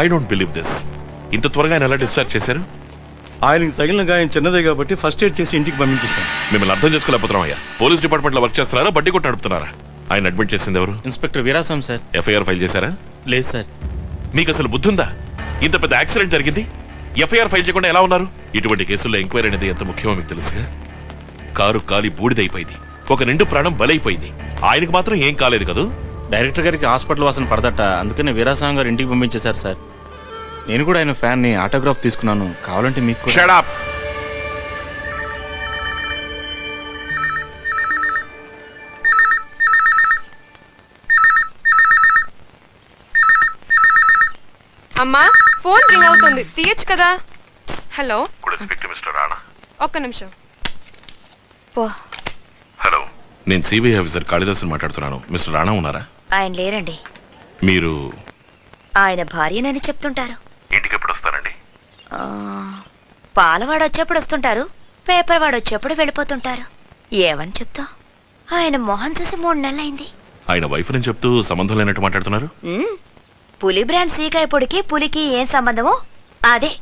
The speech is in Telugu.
I don't believe this. ఇంత త్వరగా ఆయన ఎలా డిశ్చార్జ్ చేశారు? ఆయనకి తగిలిన గాయం చిన్నదే కాబట్టి ఫస్ట్ ఎయిడ్ చేసి ఇంటికి పంపించేశాను. మిమ్మల్ని అర్థం చేసుకోలేకపోతున్నాం అయ్యా. పోలీస్ డిపార్ట్మెంట్ లో వర్క్ చేస్తున్నారా, బడ్డీ కొట్టి నడుపుతున్నారా? ఆయన అడ్మిట్ చేసింది ఎవరు? Inspector Veeraswamy sir. FIR file చేశారా? లేదు సార్. మీకు అసలు బుద్ధి ఉందా? ఇంత పెద్ద యాక్సిడెంట్ జరిగింది, ఎఫ్ఐఆర్ ఫైల్ చేయకుండా ఎలా ఉన్నారు? ఇటువంటి కేసుల్లో ఎంక్వైరీ అనేది ఎంత ముఖ్యమో మీకు తెలుసుగా. కారు కాలి బూడిదైపోయింది, ఒక నిండు ప్రాణం బలైపోయింది. ఆయనకు మాత్రం ఏం కాలేదు కదా? డైరెక్టర్ గారికి హాస్పిటల్ వాసన పడదట, అందుకనే వీరాస్వామి గారు ఇంటికి పంపించేశారు సార్. నేను కూడా ఆయన ఫ్యాన్ ని, ఆటోగ్రాఫ్ తీసుకున్నాను, కావాలంటే మీకు కూడా. Shut up! అమ్మా, ఫోన్ రింగ్ అవుతుంది, తీయచ్చు కదా. Hello, mister Rana. ఒక్క నిమిషం. హలో, నేను సిబిఐ ఆఫీసర్ కాళిదాసుని మాట్లాడుతున్నాను. మిస్టర్ రాణా ఉన్నారా? ఆయన లేరండి. మీరు ఆయన భార్యనని చెప్తుంటారు. ఇంటికి ఎప్పుడు వస్తారండి? పాలవాడు వచ్చేప్పుడు వస్తుంటారు, పేపర్ వాడు వచ్చేప్పుడు వెళ్ళిపోతుంటారు. ఏమని చెప్తా, ఆయన మొహం చూసి 3 నెలలైంది. ఆయన వైఫ్ అని చెప్తూ సంబంధం లేనట్టు మాట్లాడుతున్నారు. పులి బ్రాండ్ సీకాయ పొడికి పులికి ఏం సంబంధమో అదే